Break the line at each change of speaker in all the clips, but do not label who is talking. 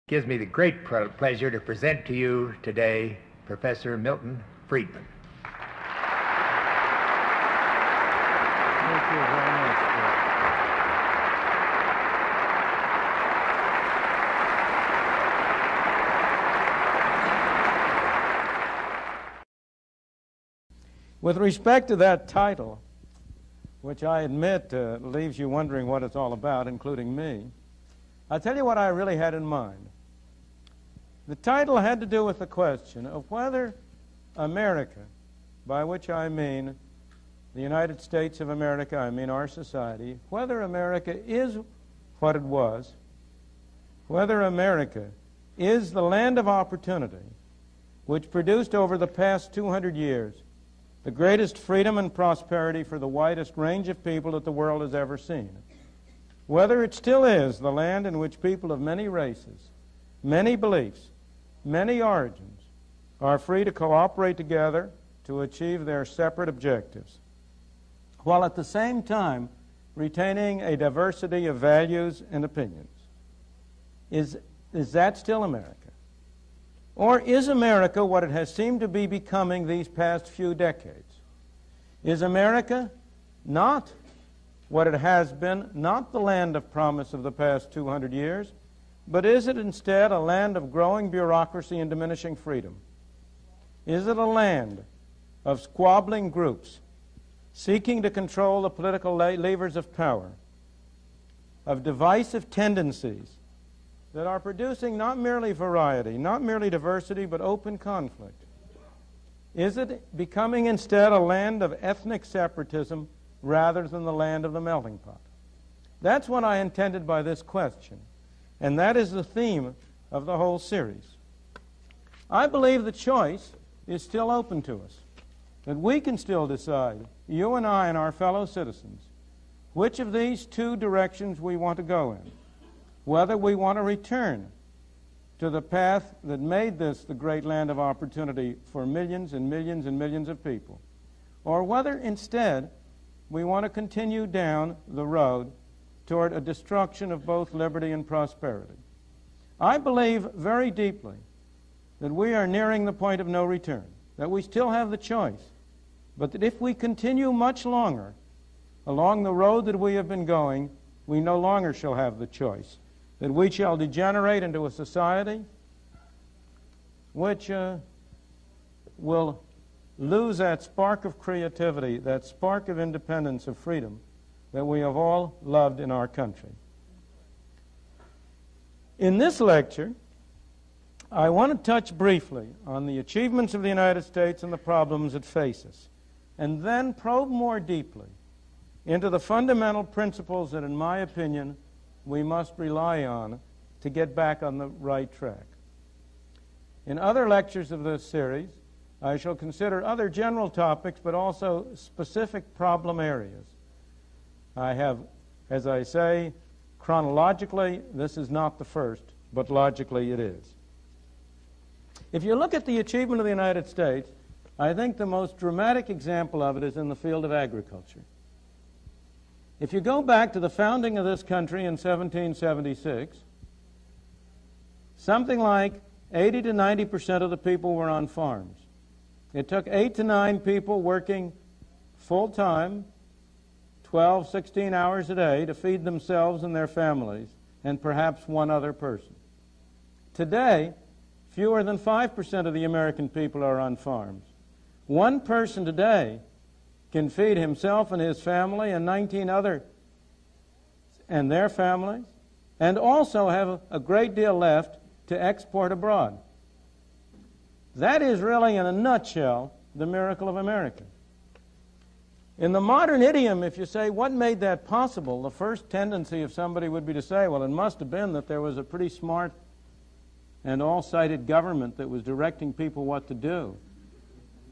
Gives me the great pleasure to present to you today Professor Milton Friedman.
Thank you very much, Bill. With respect to that title, which I admit leaves you wondering what it's all about, including me, I'll tell you what I really had in mind. The title had to do with the question of whether America, by which I mean the United States of America, I mean our society, whether America is what it was, whether America is the land of opportunity which produced over the past 200 years the greatest freedom and prosperity for the widest range of people that the world has ever seen. Whether it still is the land in which people of many races, many beliefs, many origins are free to cooperate together to achieve their separate objectives, while at the same time retaining a diversity of values and opinions. Is that still America? Or is America what it has seemed to be becoming these past few decades? Is America not what it has been, not the land of promise of the past 200 years, but is it instead a land of growing bureaucracy and diminishing freedom? Is it a land of squabbling groups seeking to control the political levers of power, of divisive tendencies that are producing not merely variety, not merely diversity, but open conflict? Is it becoming instead a land of ethnic separatism rather than the land of the melting pot? That's what I intended by this question, and that is the theme of the whole series. I believe the choice is still open to us, that we can still decide, you and I and our fellow citizens, which of these two directions we want to go in, whether we want to return to the path that made this the great land of opportunity for millions and millions and millions of people, or whether instead we want to continue down the road toward a destruction of both liberty and prosperity. I believe very deeply that we are nearing the point of no return, that we still have the choice, but that if we continue much longer along the road that we have been going, we no longer shall have the choice, that we shall degenerate into a society which will lose that spark of creativity, that spark of independence, of freedom that we have all loved in our country. In this lecture, I want to touch briefly on the achievements of the United States and the problems it faces, and then probe more deeply into the fundamental principles that, in my opinion, we must rely on to get back on the right track. In other lectures of this series, I shall consider other general topics, but also specific problem areas. I have, as I say, chronologically, this is not the first, but logically it is. If you look at the achievement of the United States, I think the most dramatic example of it is in the field of agriculture. If you go back to the founding of this country in 1776, something like 80 to 90% of the people were on farms. It took 8 to 9 people working full-time, 12, 16 hours a day to feed themselves and their families, and perhaps one other person. Today, fewer than 5% of the American people are on farms. One person today can feed himself and his family and 19 other and their families, and also have a great deal left to export abroad. That is really, in a nutshell, the miracle of America. In the modern idiom, if you say, what made that possible, the first tendency of somebody would be to say, well, it must have been that there was a pretty smart and all-sighted government that was directing people what to do,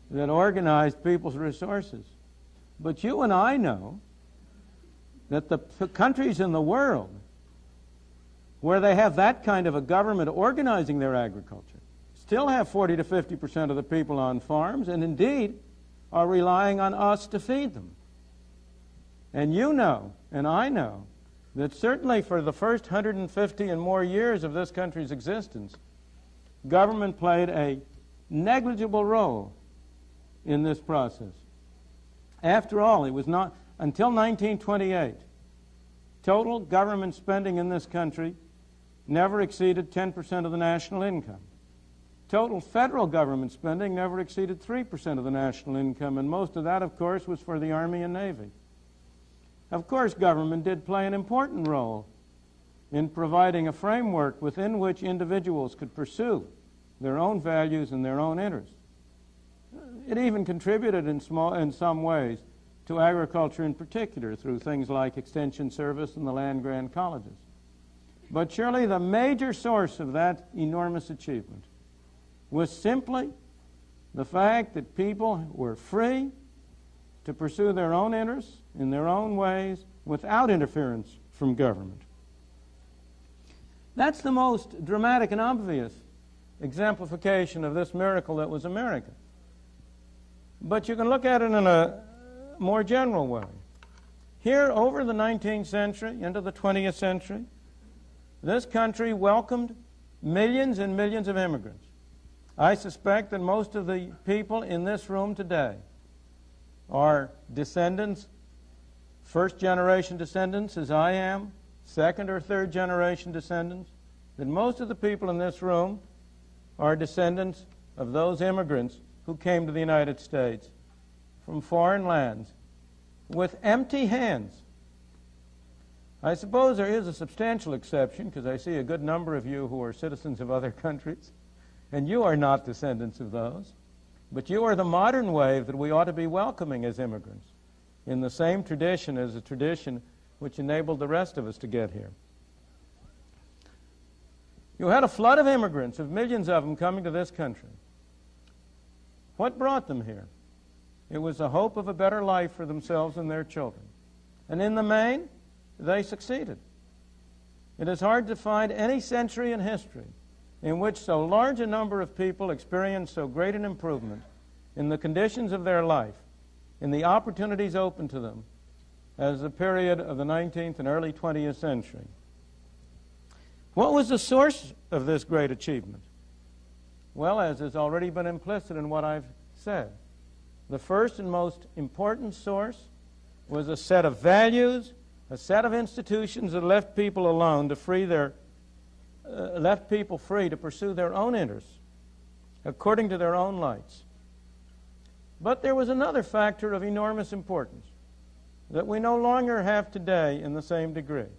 that organized people's resources. But you and I know that the countries in the world where they have that kind of a government organizing their agriculture still have 40 to 50% of the people on farms, and indeed are relying on us to feed them. And you know, and I know, that certainly for the first 150 and more years of this country's existence, government played a negligible role in this process. After all, it was not until 1928, total government spending in this country never exceeded 10% of the national income. Total federal government spending never exceeded 3% of the national income, and most of that, of course, was for the Army and Navy. Of course, government did play an important role in providing a framework within which individuals could pursue their own values and their own interests. It even contributed in some ways to agriculture in particular through things like extension service and the land-grant colleges. But surely the major source of that enormous achievement was simply the fact that people were free to pursue their own interests in their own ways without interference from government. That's the most dramatic and obvious exemplification of this miracle that was America. But you can look at it in a more general way. Here, over the 19th century into the 20th century, this country welcomed millions and millions of immigrants. I suspect that most of the people in this room today are descendants, first-generation descendants, as I am, second- or third-generation descendants, that most of the people in this room are descendants of those immigrants who came to the United States from foreign lands with empty hands. I suppose there is a substantial exception, because I see a good number of you who are citizens of other countries, and you are not descendants of those. But you are the modern wave that we ought to be welcoming as immigrants, in the same tradition as the tradition which enabled the rest of us to get here. You had a flood of immigrants, of millions of them coming to this country. What brought them here? It was the hope of a better life for themselves and their children. And in the main, they succeeded. It is hard to find any century in history in which so large a number of people experienced so great an improvement in the conditions of their life, in the opportunities open to them, as the period of the 19th and early 20th century. What was the source of this great achievement? Well, as has already been implicit in what I've said, the first and most important source was a set of values, a set of institutions that left people alone to left people free to pursue their own interests according to their own lights. But there was another factor of enormous importance that we no longer have today in the same degree,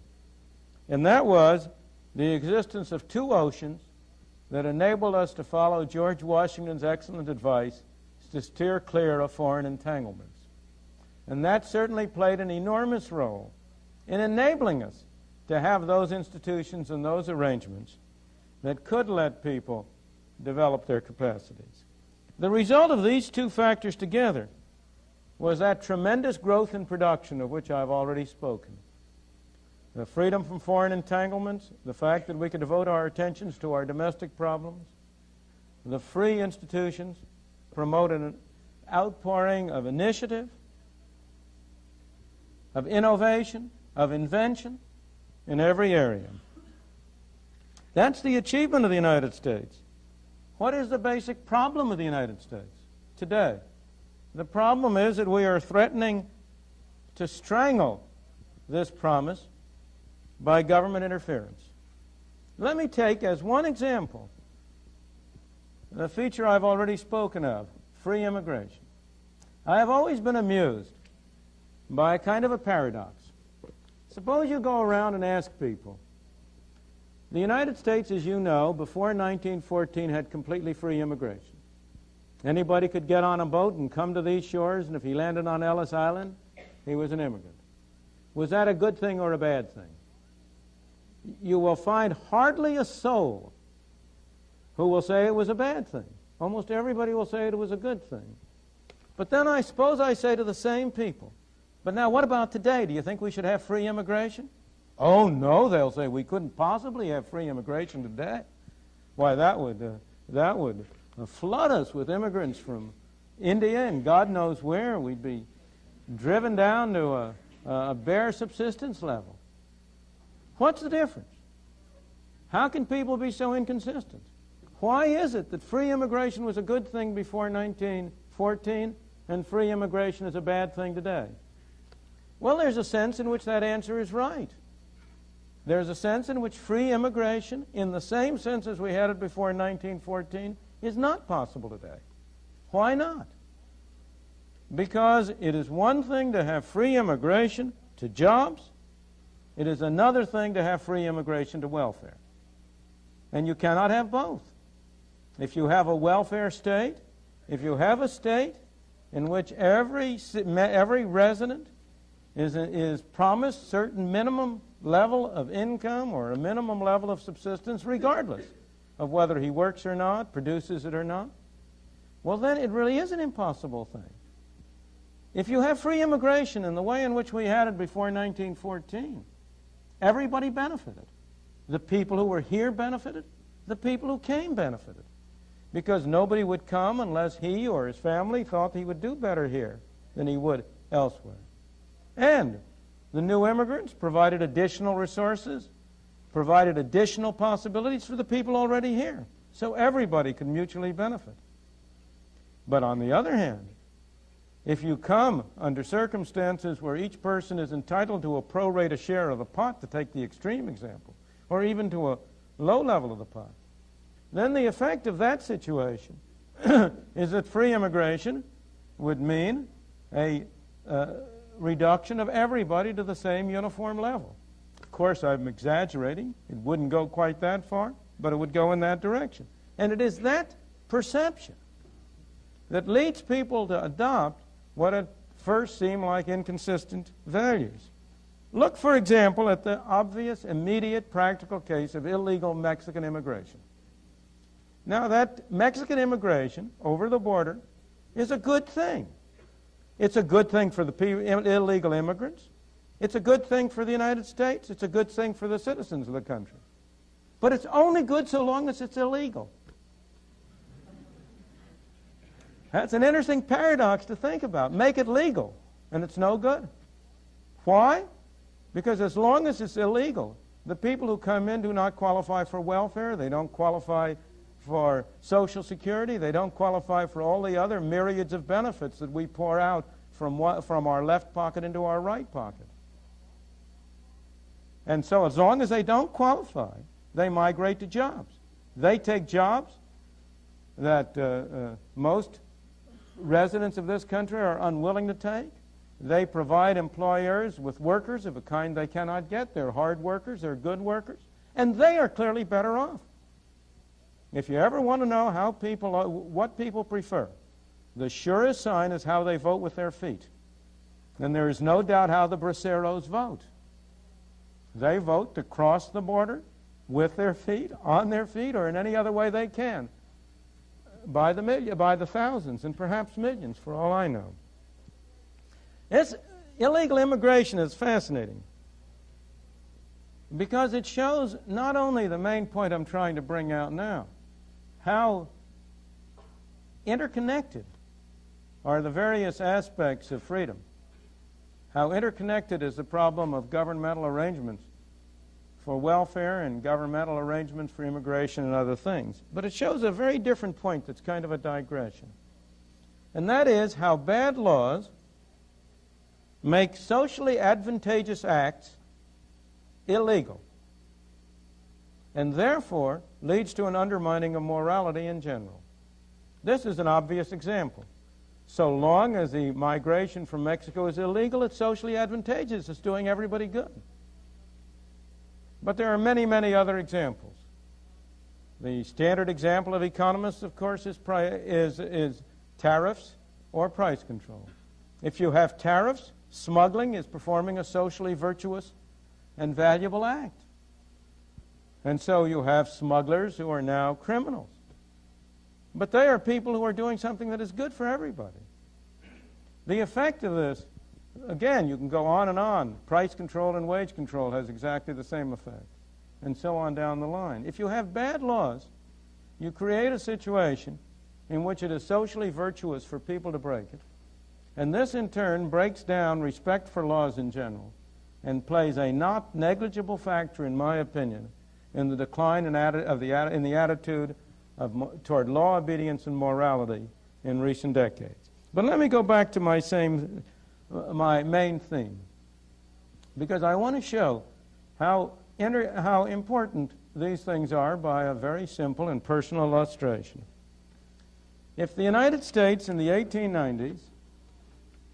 and that was the existence of two oceans that enabled us to follow George Washington's excellent advice to steer clear of foreign entanglements. And that certainly played an enormous role in enabling us to have those institutions and those arrangements that could let people develop their capacities. The result of these two factors together was that tremendous growth in production of which I've already spoken. The freedom from foreign entanglements, the fact that we could devote our attentions to our domestic problems, the free institutions promoted an outpouring of initiative, of innovation, of invention in every area. That's the achievement of the United States. What is the basic problem of the United States today? The problem is that we are threatening to strangle this promise by government interference. Let me take as one example the feature I've already spoken of, free immigration. I have always been amused by a kind of a paradox. Suppose you go around and ask people. The United States, as you know, before 1914 had completely free immigration. Anybody could get on a boat and come to these shores, and if he landed on Ellis Island, he was an immigrant. Was that a good thing or a bad thing? You will find hardly a soul who will say it was a bad thing. Almost everybody will say it was a good thing. But then I suppose I say to the same people, but now what about today? Do you think we should have free immigration? Oh, no, they'll say, we couldn't possibly have free immigration today. Why, that would flood us with immigrants from India and God knows where. We'd be driven down to a bare subsistence level. What's the difference? How can people be so inconsistent? Why is it that free immigration was a good thing before 1914 and free immigration is a bad thing today? Well, there's a sense in which that answer is right. There's a sense in which free immigration, in the same sense as we had it before 1914, is not possible today. Why not? Because it is one thing to have free immigration to jobs. It is another thing to have free immigration to welfare. And you cannot have both. If you have a welfare state, if you have a state in which every resident is promised certain minimum level of income or a minimum level of subsistence, regardless of whether he works or not, produces it or not, well, then it really is an impossible thing. If you have free immigration in the way in which we had it before 1914, everybody benefited. The people who were here benefited. The people who came benefited. Because nobody would come unless he or his family thought he would do better here than he would elsewhere. And the new immigrants provided additional resources, provided additional possibilities for the people already here. So everybody could mutually benefit. But on the other hand, if you come under circumstances where each person is entitled to a pro rata share of the pot, to take the extreme example, or even to a low level of the pot, then the effect of that situation is that free immigration would mean a reduction of everybody to the same uniform level. Of course, I'm exaggerating. It wouldn't go quite that far, but it would go in that direction. And it is that perception that leads people to adopt what at first seem like inconsistent values. Look, for example, at the obvious, immediate, practical case of illegal Mexican immigration. Now, that Mexican immigration over the border is a good thing. It's a good thing for the illegal immigrants. It's a good thing for the United States. It's a good thing for the citizens of the country. But it's only good so long as it's illegal. That's an interesting paradox to think about. Make it legal, and it's no good. Why? Because as long as it's illegal, the people who come in do not qualify for welfare. They don't qualify for Social Security. They don't qualify for all the other myriads of benefits that we pour out from our left pocket into our right pocket. And so as long as they don't qualify, they migrate to jobs. They take jobs that most residents of this country are unwilling to take. They provide employers with workers of a kind they cannot get. They're hard workers, they're good workers, and they are clearly better off. If you ever want to know how what people prefer, the surest sign is how they vote with their feet. And there is no doubt how the braceros vote. They vote to cross the border with their feet, on their feet, or in any other way they can, by the thousands and perhaps millions, for all I know. Illegal immigration is fascinating because it shows not only the main point I'm trying to bring out now, how interconnected are the various aspects of freedom, how interconnected is the problem of governmental arrangements for welfare and governmental arrangements for immigration and other things. But it shows a very different point that's kind of a digression. And that is how bad laws make socially advantageous acts illegal, and therefore leads to an undermining of morality in general. This is an obvious example. So long as the migration from Mexico is illegal, it's socially advantageous. It's doing everybody good. But there are many, many other examples. The standard example of economists, of course, is tariffs or price control. If you have tariffs, smuggling is performing a socially virtuous and valuable act. And so you have smugglers who are now criminals. But they are people who are doing something that is good for everybody. The effect of this, again, you can go on and on. Price control and wage control has exactly the same effect, and so on down the line. If you have bad laws, you create a situation in which it is socially virtuous for people to break it. And this, in turn, breaks down respect for laws in general and plays a not negligible factor, in my opinion, in the decline in the attitude toward law obedience and morality in recent decades. But let me go back to my main theme, because I want to show how important these things are by a very simple and personal illustration. If the United States in the 1890s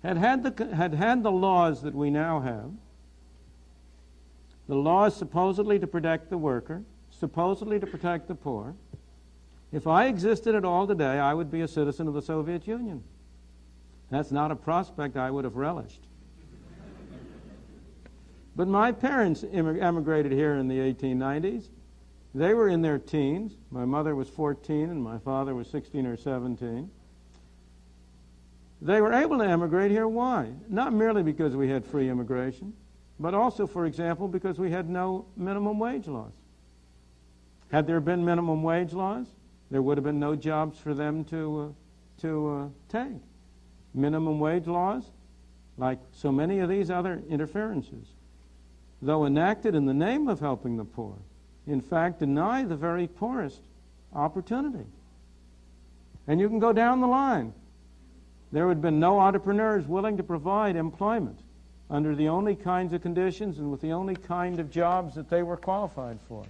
had had the laws that we now have, the laws supposedly to protect the worker, supposedly to protect the poor, if I existed at all today, I would be a citizen of the Soviet Union. That's not a prospect I would have relished. But my parents emigrated here in the 1890s. They were in their teens. My mother was 14 and my father was 16 or 17. They were able to emigrate here. Why? Not merely because we had free immigration, but also, for example, because we had no minimum wage laws. Had there been minimum wage laws, there would have been no jobs for them to take. Minimum wage laws, like so many of these other interferences, though enacted in the name of helping the poor, in fact deny the very poorest opportunity. And you can go down the line. There would have been no entrepreneurs willing to provide employment under the only kinds of conditions and with the only kind of jobs that they were qualified for.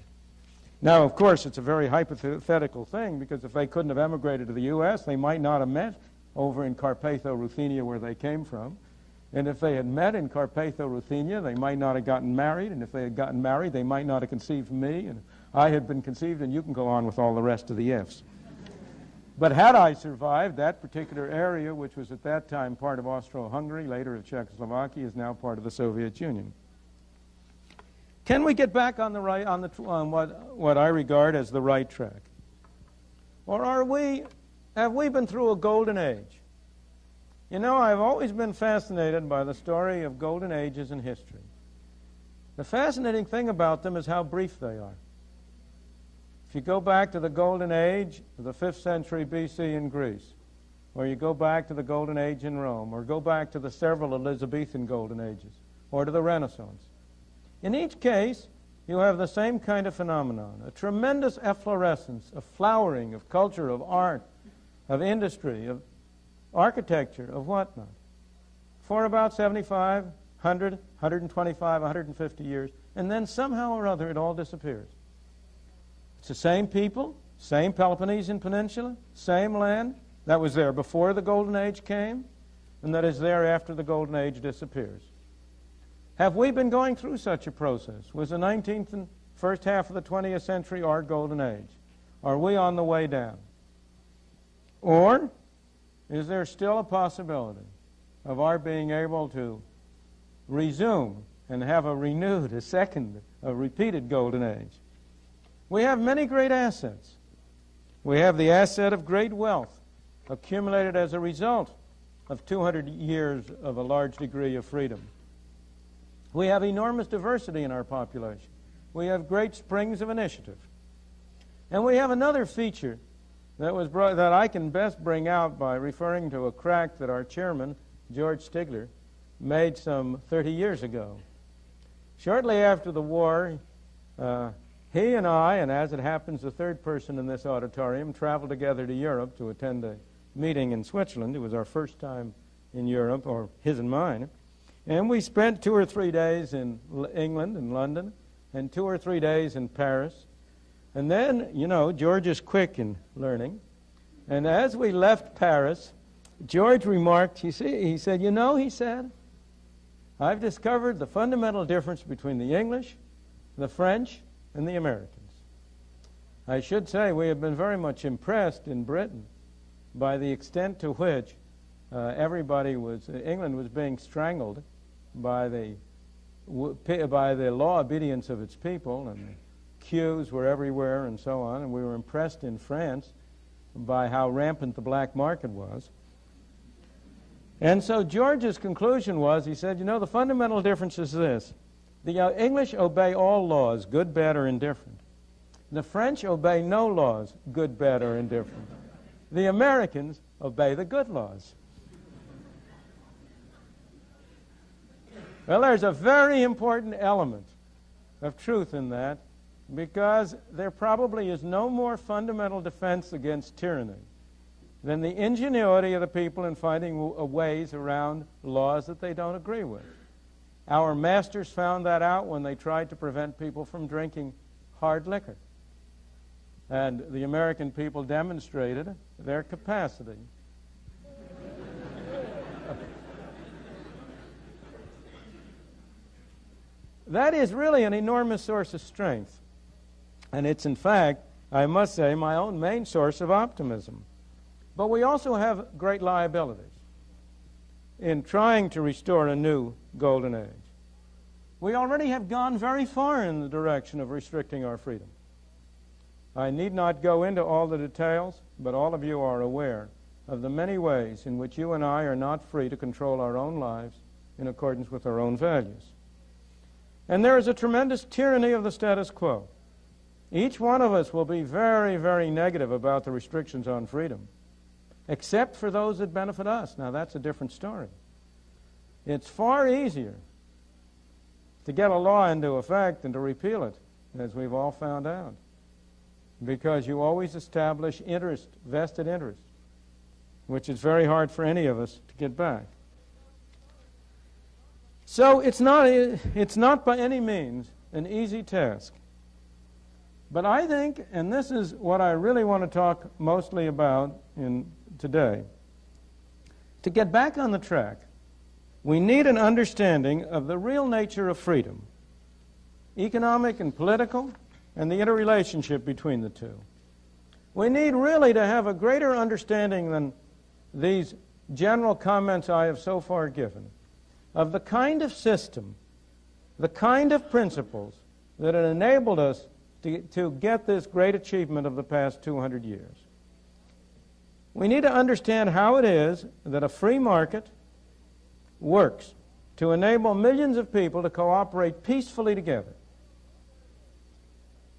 Now, of course, it's a very hypothetical thing, because if they couldn't have emigrated to the U.S., they might not have met over in Carpatho-Ruthenia, where they came from. And if they had met in Carpatho-Ruthenia, they might not have gotten married. And if they had gotten married, they might not have conceived me. And I had been conceived, and you can go on with all the rest of the ifs. But had I survived, that particular area, which was at that time part of Austro-Hungary, later of Czechoslovakia, is now part of the Soviet Union. Can we get back on what I regard as the right track? Or have we been through a golden age? You know, I've always been fascinated by the story of golden ages in history. The fascinating thing about them is how brief they are. If you go back to the golden age of the 5th century BC in Greece, or you go back to the golden age in Rome, or go back to the several Elizabethan golden ages, or to the Renaissance, in each case, you have the same kind of phenomenon, a tremendous efflorescence, of flowering, of culture, of art, of industry, of architecture, of whatnot, for about 75, 100, 125, 150 years, and then somehow or other it all disappears. It's the same people, same Peloponnesian Peninsula, same land that was there before the Golden Age came, and that is there after the Golden Age disappears. Have we been going through such a process? Was the 19th and first half of the 20th century our Golden Age? Are we on the way down? Or is there still a possibility of our being able to resume and have a renewed, a repeated Golden Age? We have many great assets. We have the asset of great wealth accumulated as a result of 200 years of a large degree of freedom. We have enormous diversity in our population. We have great springs of initiative. And we have another feature that I can best bring out by referring to a crack that our chairman, George Stigler, made some 30 years ago. Shortly after the war, he and I, and as it happens, the third person in this auditorium, traveled together to Europe to attend a meeting in Switzerland. It was our first time in Europe, or his and mine. And we spent 2 or 3 days in England and London, and 2 or 3 days in Paris. And then, you know, George is quick in learning. And as we left Paris, George remarked, he said, you know, he said, I've discovered the fundamental difference between the English, the French, and the Americans. I should say we have been very much impressed in Britain by the extent to which England was being strangled by the law obedience of its people, and the queues were everywhere and so on, and we were impressed in France by how rampant the black market was. And so George's conclusion was, he said, you know, the fundamental difference is this. The English obey all laws, good, bad, or indifferent. The French obey no laws, good, bad, or indifferent. The Americans obey the good laws. Well, there's a very important element of truth in that, because there probably is no more fundamental defense against tyranny than the ingenuity of the people in finding ways around laws that they don't agree with. Our masters found that out when they tried to prevent people from drinking hard liquor. And the American people demonstrated their capacity. That is really an enormous source of strength. And it's, in fact, I must say, my own main source of optimism. But we also have great liabilities in trying to restore a new golden age. We already have gone very far in the direction of restricting our freedom. I need not go into all the details, but all of you are aware of the many ways in which you and I are not free to control our own lives in accordance with our own values. And there is a tremendous tyranny of the status quo. Each one of us will be very, very negative about the restrictions on freedom, except for those that benefit us. Now, that's a different story. It's far easier to get a law into effect than to repeal it, as we've all found out, because you always establish interest, vested interest, which is very hard for any of us to get back. So it's not by any means an easy task. But I think, and this is what I really want to talk mostly about today, to get back on the track, we need an understanding of the real nature of freedom, economic and political, and the interrelationship between the two. We need really to have a greater understanding than these general comments I have so far given of the kind of system, the kind of principles that have enabled us to get this great achievement of the past 200 years. We need to understand how it is that a free market works to enable millions of people to cooperate peacefully together.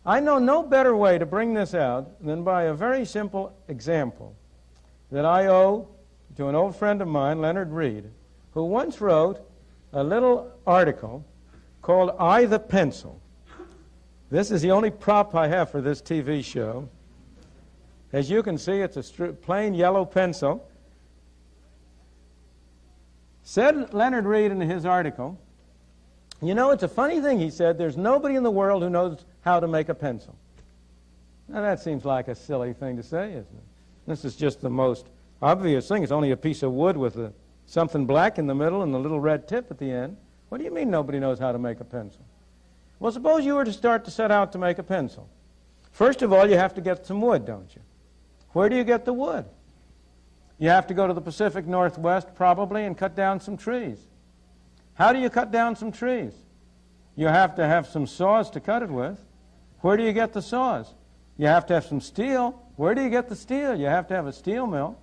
I know no better way to bring this out than by a very simple example that I owe to an old friend of mine, Leonard Reed, who once wrote a little article called I the Pencil. This is the only prop I have for this TV show. As you can see, it's a plain yellow pencil. Said Leonard Reed in his article, you know, it's a funny thing, he said, there's nobody in the world who knows how to make a pencil. Now, that seems like a silly thing to say, isn't it? This is just the most obvious thing. It's only a piece of wood with something black in the middle and the little red tip at the end. What do you mean nobody knows how to make a pencil? Well, suppose you were to start to set out to make a pencil. First of all, you have to get some wood, don't you? Where do you get the wood? You have to go to the Pacific Northwest, probably, and cut down some trees. How do you cut down some trees? You have to have some saws to cut it with. Where do you get the saws? You have to have some steel. Where do you get the steel? You have to have a steel mill.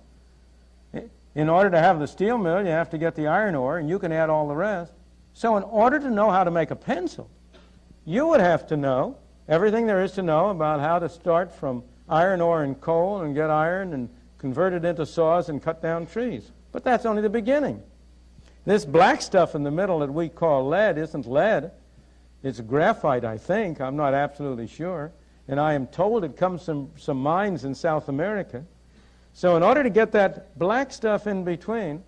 In order to have the steel mill, you have to get the iron ore, and you can add all the rest. So in order to know how to make a pencil, you would have to know everything there is to know about how to start from iron ore and coal and get iron and convert it into saws and cut down trees. But that's only the beginning. This black stuff in the middle that we call lead isn't lead. It's graphite, I think. I'm not absolutely sure. And I am told it comes from some mines in South America. So in order to get that black stuff in between,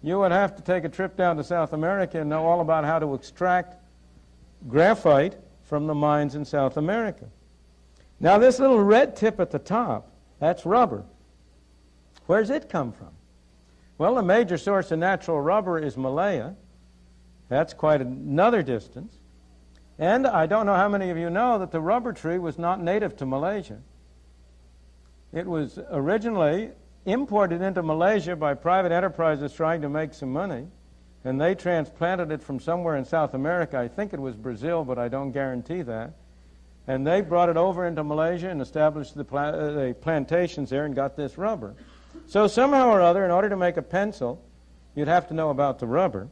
you would have to take a trip down to South America and know all about how to extract graphite from the mines in South America. Now, this little red tip at the top, that's rubber. Where's it come from? Well, the major source of natural rubber is Malaya. That's quite another distance. And I don't know how many of you know that the rubber tree was not native to Malaysia. It was originally imported into Malaysia by private enterprises trying to make some money, and they transplanted it from somewhere in South America. I think it was Brazil, but I don't guarantee that. And they brought it over into Malaysia and established the plantations there and got this rubber. So somehow or other, in order to make a pencil, you'd have to know about the rubber.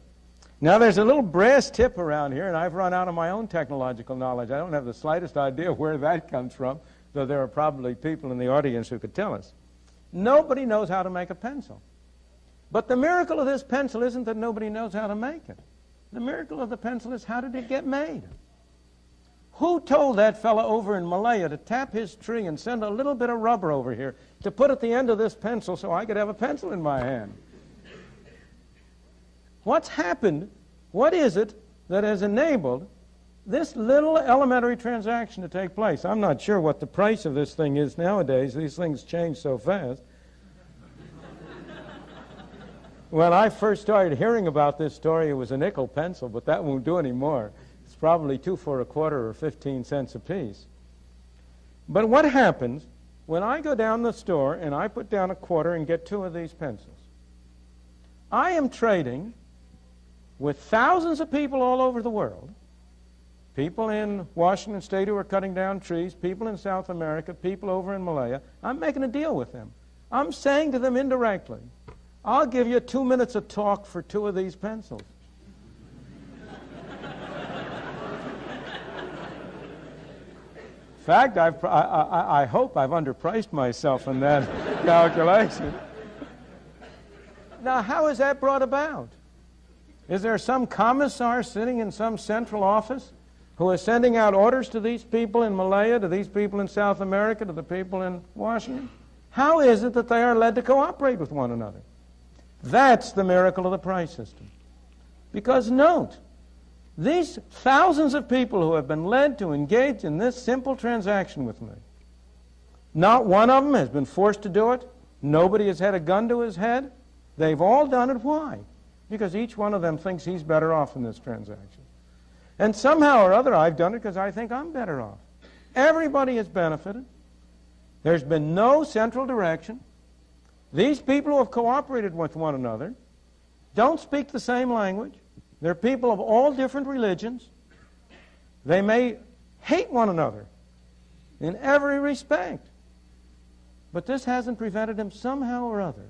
Now, there's a little brass tip around here, and I've run out of my own technological knowledge. I don't have the slightest idea where that comes from, though there are probably people in the audience who could tell us. Nobody knows how to make a pencil. But the miracle of this pencil isn't that nobody knows how to make it. The miracle of the pencil is, how did it get made? Who told that fellow over in Malaya to tap his tree and send a little bit of rubber over here to put at the end of this pencil so I could have a pencil in my hand? What's happened? What is it that has enabled this little elementary transaction to take place? I'm not sure what the price of this thing is nowadays. These things change so fast. When I first started hearing about this story, it was a nickel pencil, but that won't do anymore. It's probably 2 for a quarter or 15 cents apiece. But what happens when I go down the store and I put down a quarter and get 2 of these pencils? I am trading with thousands of people all over the world, people in Washington State who are cutting down trees, people in South America, people over in Malaya. I'm making a deal with them. I'm saying to them indirectly, I'll give you 2 minutes of talk for 2 of these pencils. In fact, I hope I've underpriced myself in that calculation. Now, how is that brought about? Is there some commissar sitting in some central office who is sending out orders to these people in Malaya, to these people in South America, to the people in Washington? How is it that they are led to cooperate with one another? That's the miracle of the price system. Because note, these thousands of people who have been led to engage in this simple transaction with me, not one of them has been forced to do it. Nobody has had a gun to his head. They've all done it. Why? Because each one of them thinks he's better off in this transaction. And somehow or other, I've done it because I think I'm better off. Everybody has benefited. There's been no central direction. These people who have cooperated with one another don't speak the same language. They're people of all different religions. They may hate one another in every respect. But this hasn't prevented them somehow or other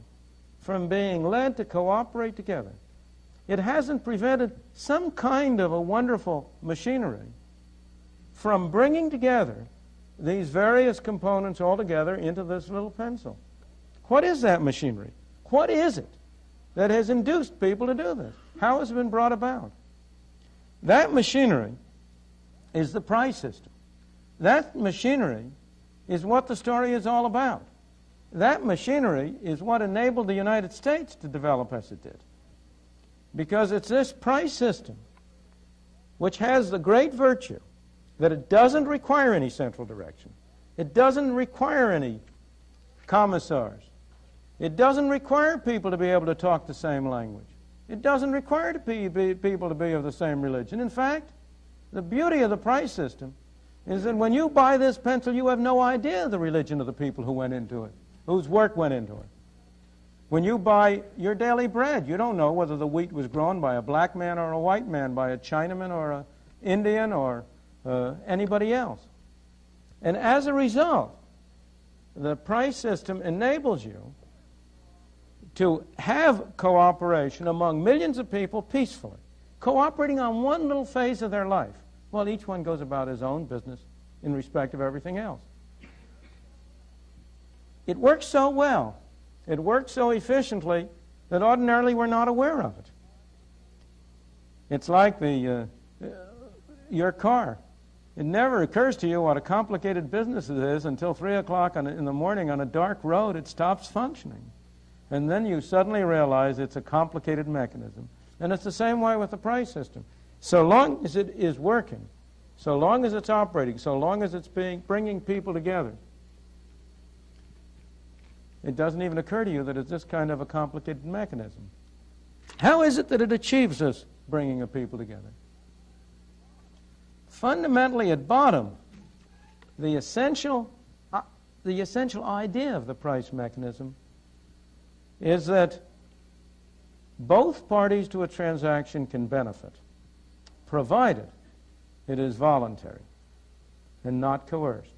from being led to cooperate together. It hasn't prevented some kind of a wonderful machinery from bringing together these various components all together into this little pencil. What is that machinery? What is it that has induced people to do this? How has it been brought about? That machinery is the price system. That machinery is what the story is all about. That machinery is what enabled the United States to develop as it did. Because it's this price system which has the great virtue that it doesn't require any central direction. It doesn't require any commissars. It doesn't require people to be able to talk the same language. It doesn't require people to be of the same religion. In fact, the beauty of the price system is that when you buy this pencil, you have no idea the religion of the people who went into it, whose work went into it. When you buy your daily bread, you don't know whether the wheat was grown by a black man or a white man, by a Chinaman or an Indian or anybody else. And as a result, the price system enables you to have cooperation among millions of people peacefully, cooperating on one little phase of their life, while each one goes about his own business in respect of everything else. It works so well, it works so efficiently, that ordinarily we're not aware of it. It's like your car. It never occurs to you what a complicated business it is until 3 o'clock in the morning on a dark road it stops functioning. And then you suddenly realize it's a complicated mechanism. And it's the same way with the price system. So long as it is working, so long as it's operating, so long as it's bringing people together, it doesn't even occur to you that it's this kind of a complicated mechanism. How is it that it achieves this bringing of people together? Fundamentally, at bottom, the essential idea of the price mechanism is that both parties to a transaction can benefit, provided it is voluntary and not coerced.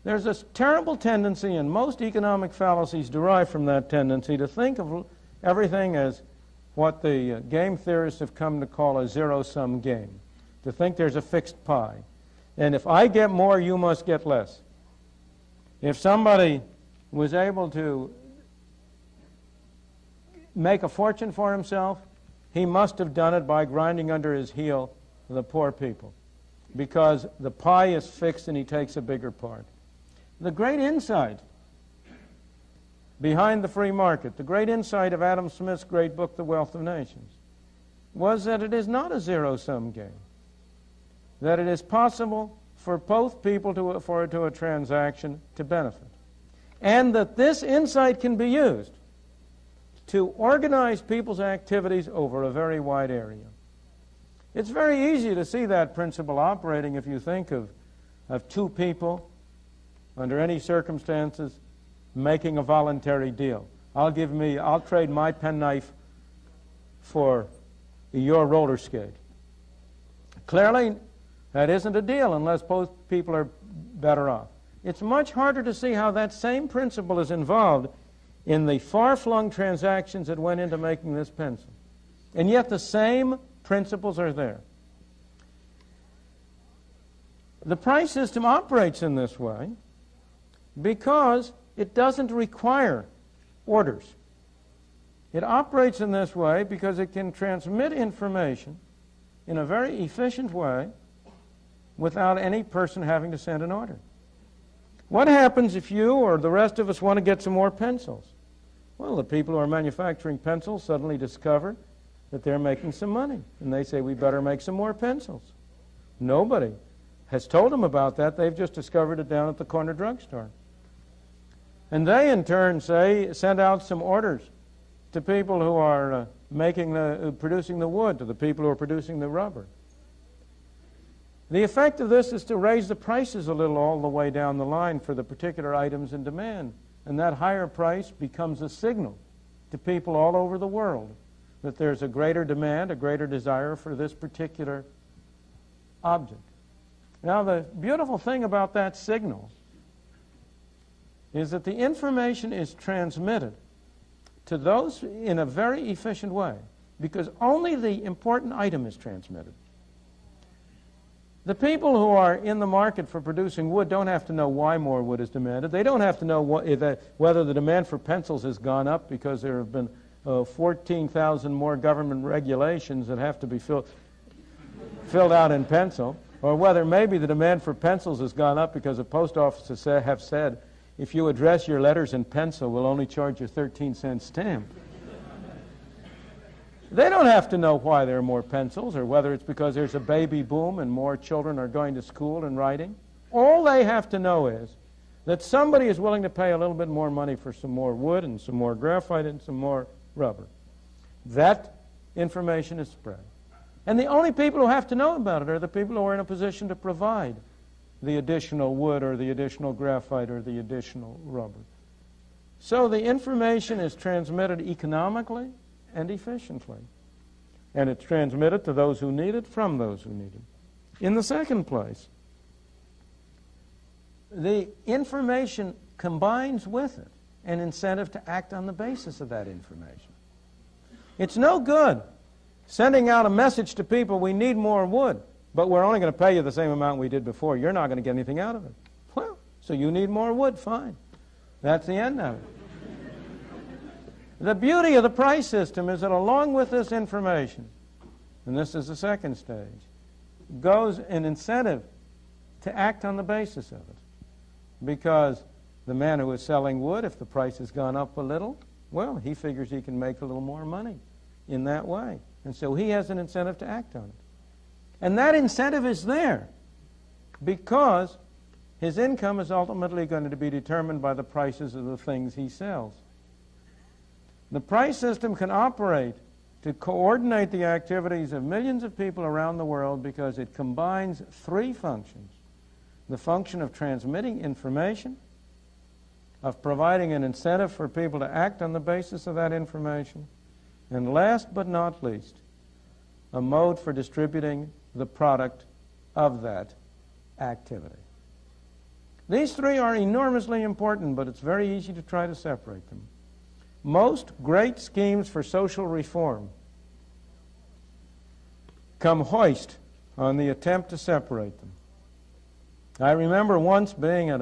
There's a terrible tendency, and most economic fallacies derive from that tendency, to think of everything as what the game theorists have come to call a zero-sum game, to think there's a fixed pie. And if I get more, you must get less. If somebody was able to make a fortune for himself he must have done it by grinding under his heel the poor people, because the pie is fixed and he takes a bigger part. The great insight behind the free market, the great insight of Adam Smith's great book, The Wealth of Nations, was that it is not a zero-sum game, that it is possible for both people to a transaction to benefit, and that this insight can be used to organize people's activities over a very wide area. It's very easy to see that principle operating if you think of two people under any circumstances making a voluntary deal. I'll trade my penknife for your roller skate. Clearly, that isn't a deal unless both people are better off. It's much harder to see how that same principle is involved in the far-flung transactions that went into making this pencil. And yet the same principles are there. The price system operates in this way because it doesn't require orders. It operates in this way because it can transmit information in a very efficient way without any person having to send an order. What happens if you or the rest of us want to get some more pencils? Well, the people who are manufacturing pencils suddenly discover that they're making some money, and they say, we better make some more pencils. Nobody has told them about that. They've just discovered it down at the corner drugstore. And they, in turn, send out some orders to people who are producing the wood, to the people who are producing the rubber. The effect of this is to raise the prices a little all the way down the line for the particular items in demand. And that higher price becomes a signal to people all over the world that there's a greater demand, a greater desire for this particular object. Now, the beautiful thing about that signal is that the information is transmitted to those in a very efficient way, because only the important item is transmitted. The people who are in the market for producing wood don't have to know why more wood is demanded. They don't have to know whether the demand for pencils has gone up because there have been 14,000 more government regulations that have to be filled out in pencil, or whether maybe the demand for pencils has gone up because the post offices have said, if you address your letters in pencil, we'll only charge you a 13-cent stamp. They don't have to know why there are more pencils, or whether it's because there's a baby boom and more children are going to school and writing. All they have to know is that somebody is willing to pay a little bit more money for some more wood and some more graphite and some more rubber. That information is spread. And the only people who have to know about it are the people who are in a position to provide the additional wood or the additional graphite or the additional rubber. So the information is transmitted economically and efficiently. And it's transmitted to those who need it from those who need it. In the second place, the information combines with it an incentive to act on the basis of that information. It's no good sending out a message to people, we need more wood, but we're only going to pay you the same amount we did before. You're not going to get anything out of it. Well, so you need more wood, fine. That's the end of it. The beauty of the price system is that along with this information, and this is the second stage, goes an incentive to act on the basis of it. Because the man who is selling wood, if the price has gone up a little, well, he figures he can make a little more money in that way. And so he has an incentive to act on it. And that incentive is there because his income is ultimately going to be determined by the prices of the things he sells. The price system can operate to coordinate the activities of millions of people around the world because it combines three functions. The function of transmitting information, of providing an incentive for people to act on the basis of that information, and last but not least, a mode for distributing the product of that activity. These three are enormously important, but it's very easy to try to separate them. Most great schemes for social reform come hoist on the attempt to separate them. I remember once being at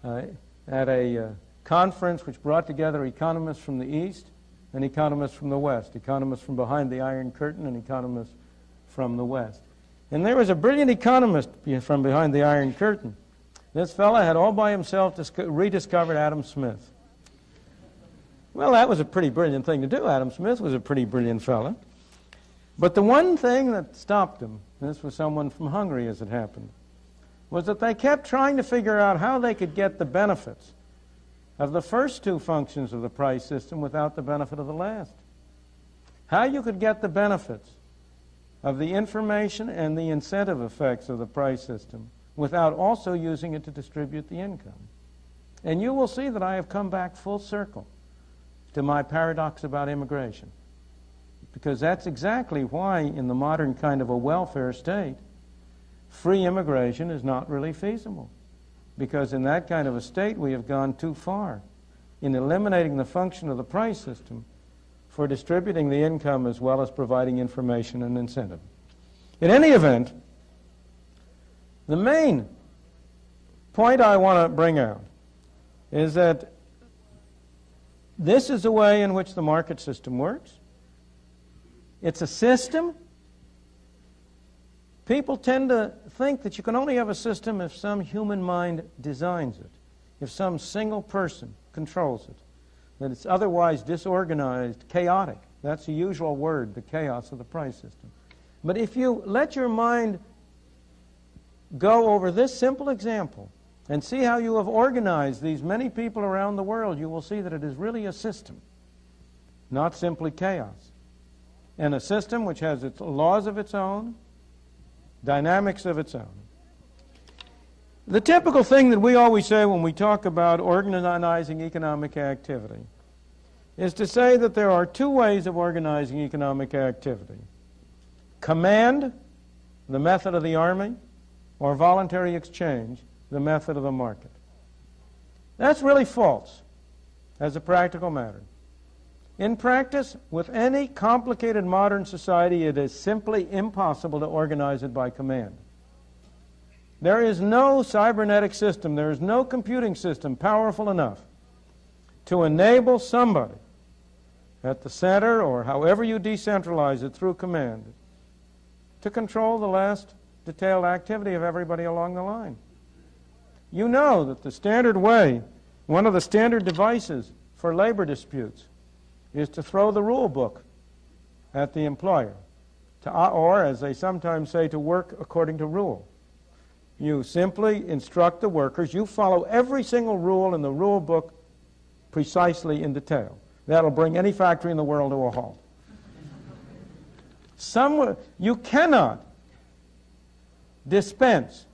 a conference which brought together economists from the East and economists from the West, economists from behind the Iron Curtain and economists from the West. And there was a brilliant economist from behind the Iron Curtain. This fellow had all by himself rediscovered Adam Smith. Well, that was a pretty brilliant thing to do. Adam Smith was a pretty brilliant fellow. But the one thing that stopped him, and this was someone from Hungary as it happened, was that they kept trying to figure out how they could get the benefits of the first two functions of the price system without the benefit of the last. How you could get the benefits of the information and the incentive effects of the price system without also using it to distribute the income. And you will see that I have come back full circle to my paradox about immigration. Because that's exactly why in the modern kind of a welfare state, free immigration is not really feasible. Because in that kind of a state, we have gone too far in eliminating the function of the price system for distributing the income as well as providing information and incentive. In any event, the main point I want to bring out is that this is the way in which the market system works. It's a system. People tend to think that you can only have a system if some human mind designs it, if some single person controls it, that it's otherwise disorganized, chaotic. That's the usual word, the chaos of the price system. But if you let your mind go over this simple example and see how you have organized these many people around the world, you will see that it is really a system, not simply chaos. And a system which has its laws of its own, dynamics of its own. The typical thing that we always say when we talk about organizing economic activity is to say that there are two ways of organizing economic activity. Command, the method of the army, or voluntary exchange, the method of the market. That's really false as a practical matter. In practice, with any complicated modern society, it is simply impossible to organize it by command. There is no cybernetic system, there is no computing system powerful enough to enable somebody at the center, or however you decentralize it through command, to control the last detailed activity of everybody along the line. You know that the standard way, one of the standard devices for labor disputes, is to throw the rule book at the employer, or, as they sometimes say, to work according to rule. You simply instruct the workers. You follow every single rule in the rule book precisely in detail. That'll bring any factory in the world to a halt. You cannot dispense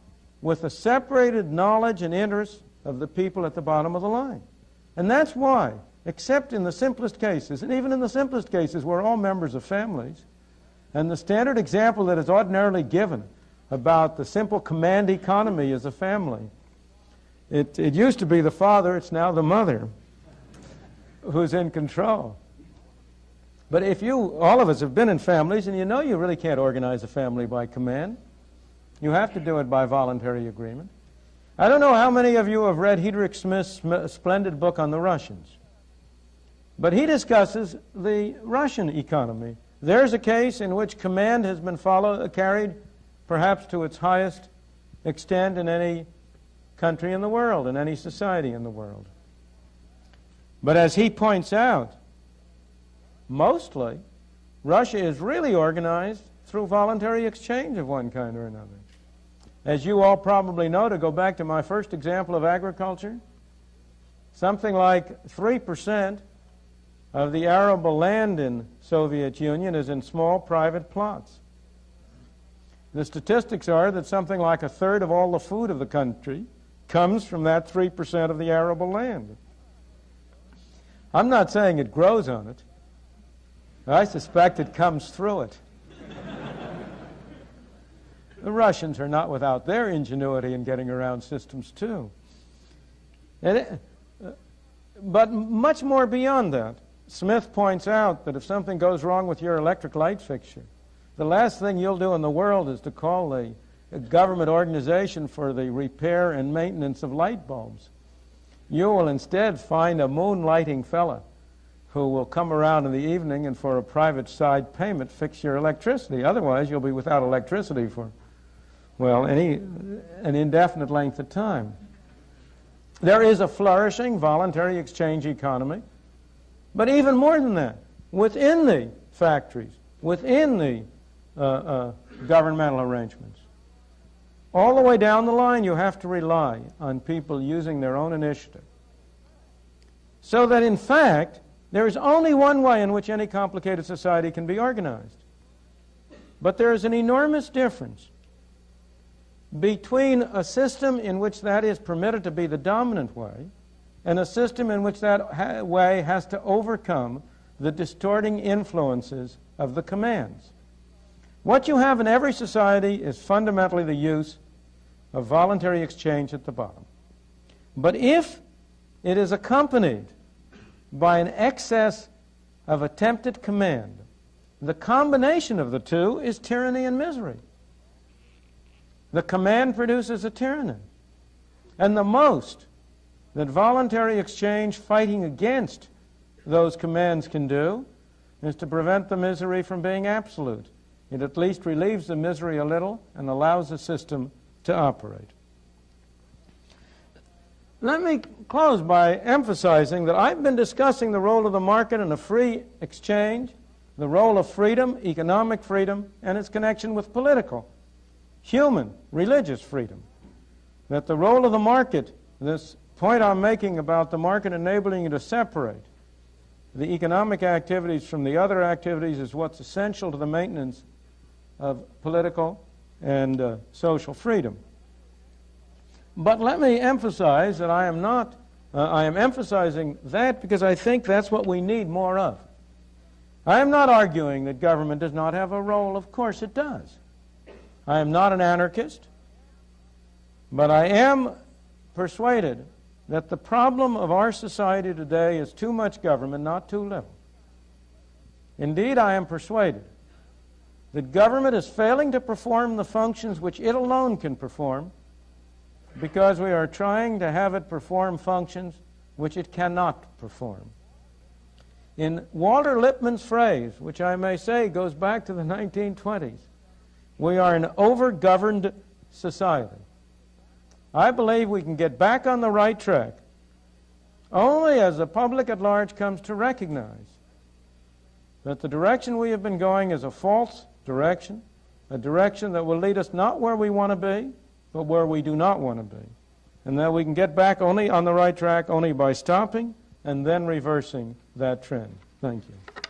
with the separated knowledge and interest of the people at the bottom of the line. And that's why, except in the simplest cases, and even in the simplest cases, we're all members of families, and the standard example that is ordinarily given about the simple command economy is a family. It used to be the father, it's now the mother who's in control. But if all of us have been in families, and you know you really can't organize a family by command. You have to do it by voluntary agreement. I don't know how many of you have read Heydrich Smith's splendid book on the Russians. But he discusses the Russian economy. There's a case in which command has been carried perhaps to its highest extent in any country in the world, in any society in the world. But as he points out, mostly, Russia is really organized through voluntary exchange of one kind or another. As you all probably know, to go back to my first example of agriculture, something like 3% of the arable land in Soviet Union is in small private plots. The statistics are that something like a third of all the food of the country comes from that 3% of the arable land. I'm not saying it grows on it. I suspect it comes through it. The Russians are not without their ingenuity in getting around systems too. But much more beyond that. Smith points out that if something goes wrong with your electric light fixture, the last thing you'll do in the world is to call the government organization for the repair and maintenance of light bulbs. You will instead find a moonlighting fella who will come around in the evening and for a private side payment fix your electricity. Otherwise, you'll be without electricity for, well, an indefinite length of time. There is a flourishing voluntary exchange economy, but even more than that, within the factories, within the governmental arrangements, all the way down the line, you have to rely on people using their own initiative. So that, in fact, there is only one way in which any complicated society can be organized. But there is an enormous difference between a system in which that is permitted to be the dominant way and a system in which that way has to overcome the distorting influences of the commands. What you have in every society is fundamentally the use of voluntary exchange at the bottom. But if it is accompanied by an excess of attempted command, the combination of the two is tyranny and misery. The command produces a tyranny. And the most that voluntary exchange fighting against those commands can do is to prevent the misery from being absolute. It at least relieves the misery a little and allows the system to operate. Let me close by emphasizing that I've been discussing the role of the market in a free exchange, the role of freedom, economic freedom, and its connection with political, human, religious freedom. That the role of the market, this point I'm making about the market enabling you to separate the economic activities from the other activities, is what's essential to the maintenance of political and social freedom. But let me emphasize that I am emphasizing that because I think that's what we need more of. I am not arguing that government does not have a role. Of course it does. I am not an anarchist, but I am persuaded that the problem of our society today is too much government, not too little. Indeed, I am persuaded that government is failing to perform the functions which it alone can perform because we are trying to have it perform functions which it cannot perform. In Walter Lippmann's phrase, which I may say goes back to the 1920s, we are an over-governed society. I believe we can get back on the right track only as the public at large comes to recognize that the direction we have been going is a false direction, a direction that will lead us not where we want to be, but where we do not want to be. And that we can get back only on the right track only by stopping and then reversing that trend. Thank you.